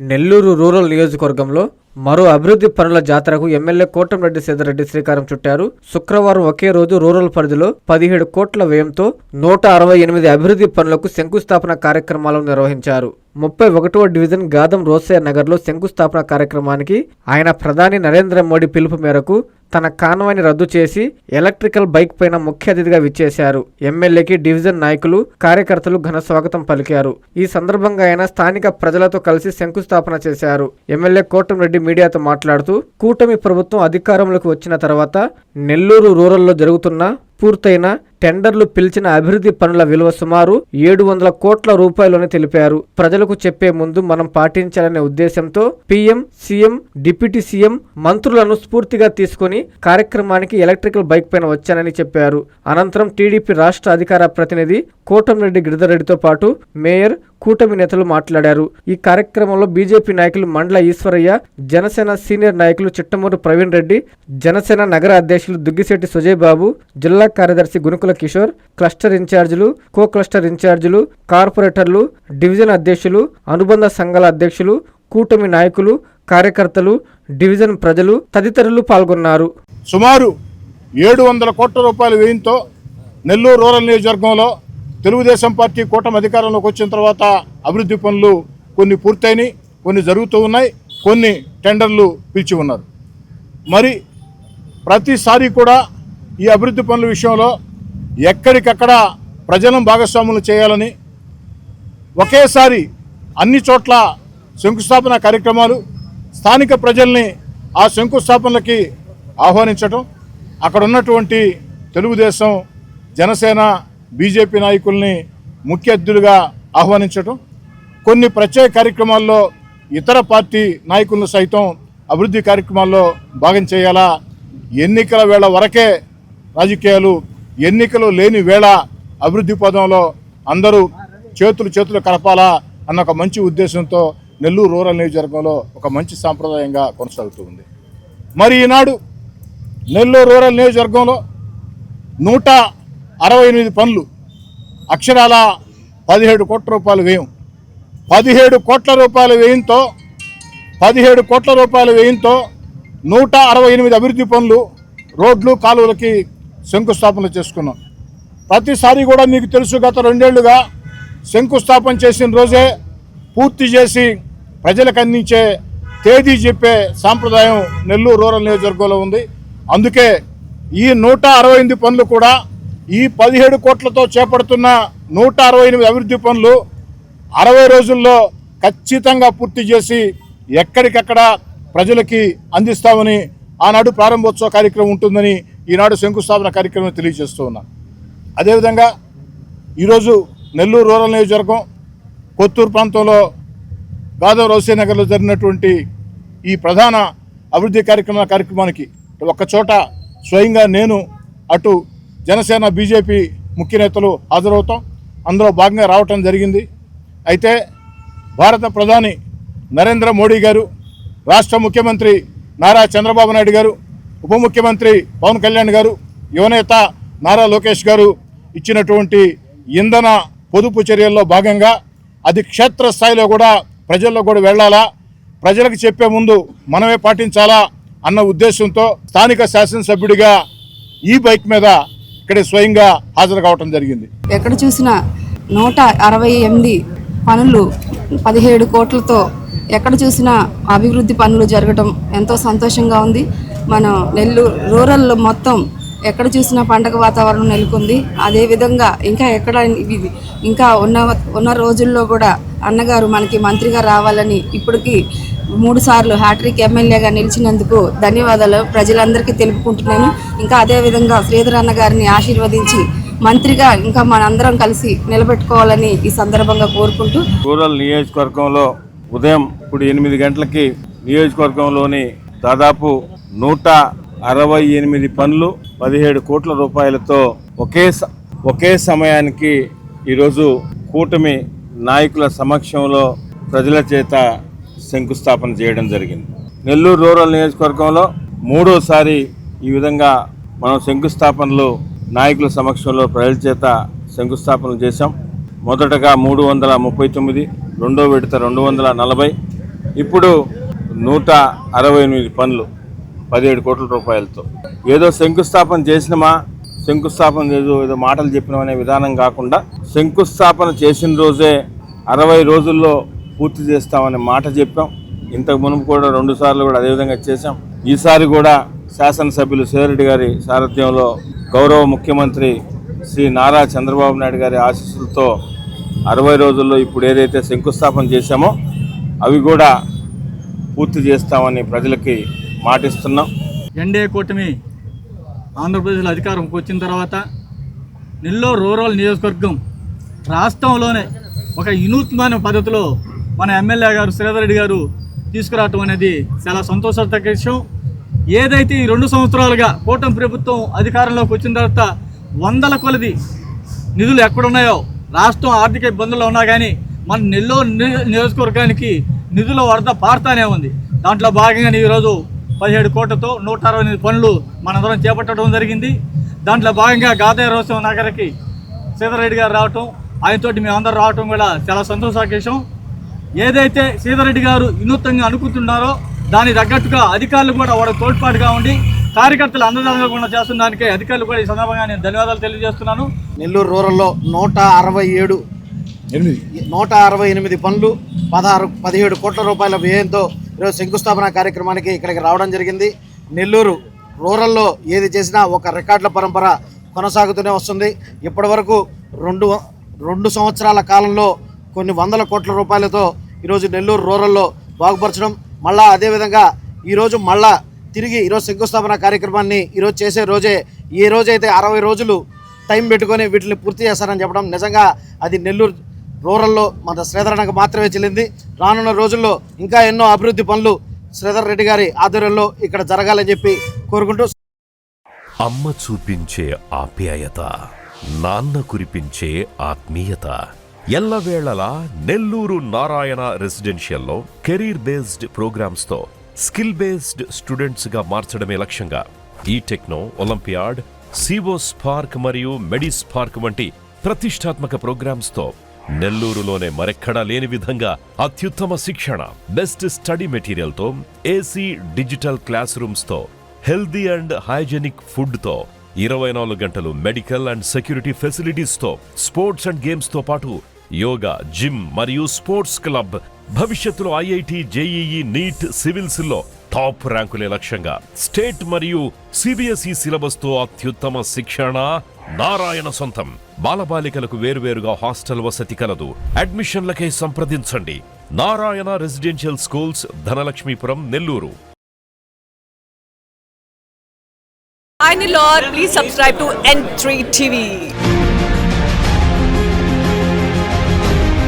Nellore rural నియోజకవర్గంలో మరో అభివృద్ధి పనుల జాతరకు ఎమ్మెల్యే కోటంరెడ్డి సీతారెడ్డి శ్రీకారం చుట్టారు. శుక్రవారం ఒకే రోజు రూరల్ పరిధిలో 17 కోట్ల వ్యయంతో 168 అభివృద్ధి పనులకు శంకుస్థాపన కార్యక్రమాలను నిర్వహించారు. 31వ డివిజన్ గాదం రోసయ్య నగర్లో శంకుస్థాపన కార్యక్రమానికి ఆయన ప్రధాని నరేంద్ర మోడీ పిలుపు మేరకు తన కాన్వాయ్ని రద్దు చేసి ఎలక్ట్రికల్ బైక్ పైన ముఖ్య అతిథిగా విచ్చేశారు. ఎమ్మెల్యేకి డివిజన్ నాయకులు, కార్యకర్తలు ఘన స్వాగతం పలికారు. ఈ సందర్భంగా ఆయన స్థానిక ప్రజలతో కలిసి శంకుస్థాపన చేశారు. ఎమ్మెల్యే కోటంరెడ్డి మీడియాతో మాట్లాడుతూ, కూటమి ప్రభుత్వం అధికారంలోకి వచ్చిన తర్వాత నెల్లూరు రూరల్లో జరుగుతున్న పూర్తయిన టెండర్లు పిలిచిన అభివృద్ధి పనుల విలువ సుమారు 700 కోట్ల రూపాయలని తెలిపారు. ప్రజలకు చెప్పే ముందు మనం పాటించాలనే ఉద్దేశంతో పీఎం, సీఎం, డిప్యూటీ సీఎం, మంత్రులను స్ఫూర్తిగా తీసుకుని కార్యక్రమానికి ఎలక్ట్రికల్ బైక్ పైన వచ్చానని చెప్పారు. అనంతరం టీడీపీ రాష్ట్ర అధికార ప్రతినిధి కోటంరెడ్డి గిరిధర్రెడ్డితో పాటు మేయర్, కూటమి నేతలు మాట్లాడారు. ఈ కార్యక్రమంలో బీజేపీ నాయకులు మండల ఈశ్వరయ్య, జనసేన సీనియర్ నాయకులు చిట్టమూరు ప్రవీణ్ రెడ్డి, జనసేన నగర అధ్యక్షులు దుగ్గిశెట్టి సుజయ్ బాబు, జిల్లా కార్యదర్శి గునుకుల కిషోర్, క్లస్టర్ ఇన్ఛార్జీలు, కో క్లస్టర్ ఇన్ఛార్జీలు, కార్పొరేటర్లు, డివిజన్ అధ్యక్షులు, అనుబంధ సంఘాల అధ్యక్షులు, కూటమి నాయకులు, కార్యకర్తలు, డివిజన్ ప్రజలు తదితరులు పాల్గొన్నారు. సుమారు 700 కోట్ల రూపాయల వ్యయంతో నెల్లూరు రూరల్ నియోజకవర్గంలో తెలుగుదేశం పార్టీ కూటమి అధికారంలోకి వచ్చిన తర్వాత అభివృద్ధి పనులు కొన్ని పూర్తయినాయి, కొన్ని జరుగుతూ ఉన్నాయి, కొన్ని టెండర్లు పిలిచి ఉన్నారు. మరి ప్రతిసారి కూడా ఈ అభివృద్ధి పనుల విషయంలో ఎక్కడికక్కడ ప్రజలను భాగస్వాములు చేయాలని ఒకేసారి అన్ని చోట్ల శంకుస్థాపన కార్యక్రమాలు, స్థానిక ప్రజల్ని ఆ శంకుస్థాపనలకి ఆహ్వానించటం, అక్కడ ఉన్నటువంటి తెలుగుదేశం, జనసేన, బీజేపీ నాయకుల్ని ముఖ్య అతిథులుగా ఆహ్వానించటం, కొన్ని ప్రత్యేక కార్యక్రమాల్లో ఇతర పార్టీ నాయకులను సైతం అభివృద్ధి కార్యక్రమాల్లో భాగం చేయాలా, ఎన్నికల వేళ వరకే రాజకీయాలు, ఎన్నికలు లేని వేళ అభివృద్ధి పదంలో అందరూ చేతులు కలపాలా అన్న ఒక మంచి ఉద్దేశంతో నెల్లూరు రూరల్ నియోజకవర్గంలో ఒక మంచి సాంప్రదాయంగా కొనసాగుతూ ఉంది. మరి ఈనాడు నెల్లూరు రూరల్ నియోజకవర్గంలో 168 పనులు, అక్షరాల 17 కోట్ల రూపాయల వ్యయం, 17 కోట్ల రూపాయల వ్యయంతో 168 అభివృద్ధి పనులు, రోడ్లు, కాలువలకి శంకుస్థాపనలు చేసుకున్నాం. ప్రతిసారి కూడా మీకు తెలుసు, గత 2 ఏళ్లుగా శంకుస్థాపన చేసిన రోజే పూర్తి చేసి ప్రజలకు అందించే తేదీ చెప్పే సాంప్రదాయం నెల్లూరు రూరల్ నియోజకవర్గంలో ఉంది. అందుకే ఈ 168 పనులు కూడా ఈ 17 కోట్లతో చేపడుతున్న 168 అభివృద్ధి పనులు 60 రోజుల్లో ఖచ్చితంగా పూర్తి చేసి ఎక్కడికక్కడ ప్రజలకి అందిస్తామని ఆనాడు ప్రారంభోత్సవ కార్యక్రమం ఉంటుందని ఈనాడు శంకుస్థాపన కార్యక్రమం తెలియజేస్తూ ఉన్నాం. అదేవిధంగా ఈరోజు నెల్లూరు రూరల్ నియోజకవర్గం కొత్తూరు ప్రాంతంలో గాదం రోసయ్య నగర్లో జరిగినటువంటి ఈ ప్రధాన అభివృద్ధి కార్యక్రమానికి ఒక్కచోట స్వయంగా నేను, అటు జనసేన, బీజేపీ ముఖ్య నేతలు హాజరవుతాం. అందులో భాగంగా రావటం జరిగింది. అయితే భారత ప్రధాని నరేంద్ర మోడీ గారు, రాష్ట్ర ముఖ్యమంత్రి నారా చంద్రబాబు నాయుడు గారు, ఉప ముఖ్యమంత్రి పవన్ కళ్యాణ్ గారు, యువనేత నారా లోకేష్ గారు ఇచ్చినటువంటి ఇంధన పొదుపు చర్యల్లో భాగంగా అది క్షేత్రస్థాయిలో కూడా ప్రజల్లో కూడా వెళ్ళాలా, ప్రజలకు చెప్పే ముందు మనమే పాటించాలా అన్న ఉద్దేశంతో స్థానిక శాసనసభ్యుడిగా ఈ బైక్ మీద ఇక్కడ స్వయంగా హాజరు కావటం జరిగింది. ఎక్కడ చూసినా 168 పనులు 17 కోట్లతో ఎక్కడ చూసినా అభివృద్ధి పనులు జరగటం ఎంతో సంతోషంగా ఉంది. మనం నెల్లూరు రూరల్లో మొత్తం ఎక్కడ చూసినా పండగ వాతావరణం నెలకొంది. అదేవిధంగా ఇంకా ఉన్న రోజుల్లో కూడా అన్నగారు మనకి మంత్రిగా రావాలని ఇప్పటికీ 3 సార్లు హ్యాట్రిక్ ఎమ్మెల్యేగా నిలిచినందుకు ధన్యవాదాలు ప్రజలందరికీ తెలుపుకుంటున్నాను. ఇంకా అదేవిధంగా శ్రీధర్ అన్న గారిని ఆశీర్వదించి మంత్రిగా ఇంకా మనందరం కలిసి నిలబెట్టుకోవాలని ఈ సందర్భంగా కోరుకుంటూ, రూరల్ నియోజకవర్గంలో ఉదయం ఇప్పుడు 8 గంటలకి నియోజకవర్గంలోని దాదాపు 168 పనులు 17 కోట్ల రూపాయలతో ఒకే సమయానికి ఈరోజు కూటమి నాయకుల సమక్షంలో ప్రజల చేత శంకుస్థాపన చేయడం జరిగింది. నెల్లూరు రూరల్ నియోజకవర్గంలో 3వసారి ఈ విధంగా మనం శంకుస్థాపనలు నాయకుల సమక్షంలో ప్రజల చేత శంకుస్థాపనలు చేశాం. మొదటగా 339, రెండో విడత 240, ఇప్పుడు 168 పనులు 17 కోట్ల రూపాయలతో. ఏదో శంకుస్థాపన చేసినమా, శంకుస్థాపన ఏదో మాటలు చెప్పినామనే విధానం కాకుండా శంకుస్థాపన చేసిన రోజే 60 రోజుల్లో పూర్తి చేస్తామనే మాట చెప్పాం. ఇంతకు మునుపు కూడా 2 సార్లు కూడా అదేవిధంగా చేశాం. ఈసారి కూడా శాసనసభ్యులు సేదరెడ్డి గారి సారథ్యంలో గౌరవ ముఖ్యమంత్రి శ్రీ నారా చంద్రబాబు నాయుడు గారి ఆశీస్సులతో 60 రోజుల్లో ఇప్పుడు ఏదైతే శంకుస్థాపన చేశామో అవి కూడా పూర్తి చేస్తామని ప్రజలకి మాటిస్తున్నాం. ఎన్డీఏ కూటమి ఆంధ్రప్రదేశ్లో అధికారంకి వచ్చిన తర్వాత నెల్లూరు రూరల్ నియోజకవర్గం రాష్ట్రంలోనే ఒక వినూత్నమైన పద్ధతిలో మన ఎమ్మెల్యే గారు శ్రీధర్ రెడ్డి గారు తీసుకురావటం అనేది చాలా సంతోషకర విషయం. ఏదైతే ఈ 2 సంవత్సరాలుగా కూటమి ప్రభుత్వం అధికారంలోకి వచ్చిన తర్వాత వందల కొలది నిధులు ఎక్కడున్నాయో, రాష్ట్రం ఆర్థిక ఇబ్బందుల్లో ఉన్నా కానీ మన నెల్లూరు నియోజకవర్గానికి నిధుల వరద పారుతానే ఉంది. దాంట్లో భాగంగా ఈరోజు 17 కోట్లతో 168 పనులు మనందరం చేపట్టడం జరిగింది. దాంట్లో భాగంగా గాదారోత్సవం నగరికి శ్రీధర్ రెడ్డి గారు రావటం, ఆయనతోటి మేమందరం రావటం కూడా చాలా సంతోషకర విషయం. ఏదైతే శ్రీధర్ రెడ్డి గారు వినూత్నంగా అనుకుంటున్నారో దానికి తగ్గట్టుగా అధికారులు కూడా వాళ్ళకి తోడ్పాటుగా ఉండి కార్యకర్తలు అందజంగా చేస్తున్న దానికే అధికారులు కూడా ఈ సందర్భంగా నేను ధన్యవాదాలు తెలియజేస్తున్నాను. నెల్లూరు రూరల్లో 168 పనులు 17 కోట్ల రూపాయల వ్యయంతో ఈరోజు శంకుస్థాపన కార్యక్రమానికి ఇక్కడికి రావడం జరిగింది. నెల్లూరు రూరల్లో ఏది చేసినా ఒక రికార్డుల పరంపర కొనసాగుతూనే వస్తుంది. ఇప్పటి వరకు 2 సంవత్సరాల కాలంలో కొన్ని వందల కోట్ల రూపాయలతో ఈరోజు నెల్లూరు రూరల్లో బాగుపరచడం, మళ్ళా అదేవిధంగా ఈరోజు మళ్ళా తిరిగి ఈరోజు శంకుస్థాపన కార్యక్రమాన్ని ఈరోజు చేసే రోజే, ఈ రోజైతే 60 రోజులు టైం పెట్టుకొని వీటిని పూర్తి చేస్తారని చెప్పడం నిజంగా అది నెల్లూరు రూరల్లో మన శ్రీధర్ అన్నకు మాత్రమే చెల్లింది. రానున్న రోజుల్లో ఇంకా ఎన్నో అభివృద్ధి పనులు శ్రీధర్ రెడ్డి గారి ఆధ్వర్యంలో ఇక్కడ జరగాలని చెప్పి కోరుకుంటూ, అమ్మ చూపించే ఆప్యాయత, నాన్న కురిపించే ఆత్మీయత, ఎల్లవేళలా నెల్లూరు నారాయణ రెసిడెన్షియల్లో కెరీర్ బేస్డ్ ప్రోగ్రామ్స్తో స్కిల్ బేస్డ్ స్టూడెంట్స్గా మార్చడమే లక్ష్యంగా ఈ టెక్నో, ఒలింపియాడ్, సివో స్పార్క్ మరియు మెడి స్పార్క్ వంటి ప్రతిష్టాత్మక ప్రోగ్రామ్స్తో నెల్లూరులోనే మరెక్కడా లేని విధంగా అత్యుత్తమ శిక్షణ, బెస్ట్ స్టడీ మెటీరియల్తో, ఏసీ డిజిటల్ క్లాస్ రూమ్స్తో, హెల్దీ అండ్ హైజెనిక్ ఫుడ్తో, 24 గంటలు మెడికల్ అండ్ సెక్యూరిటీ ఫెసిలిటీస్తో, స్పోర్ట్స్ అండ్ గేమ్స్తో పాటు యోగా, జిమ్ మరియు స్పోర్ట్స్ క్లబ్, భవిష్యత్తులో ఐఐటి, జేఈఈ, నీట్, సివిల్స్లో టాప్ ర్యాంకులే లక్ష్యంగా స్టేట్ మరియు సిబిఎస్ఈ సిలబస్తో అత్యుత్తమ శిక్షణ నారాయణ సొంతం. బాలబాలికలకు వేరువేరుగా హాస్టల్ వసతి కలదు. అడ్మిషన్లకై సంప్రదించండి. Narayana residential schools, Dhanalakshmipuram, Nellore. Hi Nellore, please subscribe to N3 TV.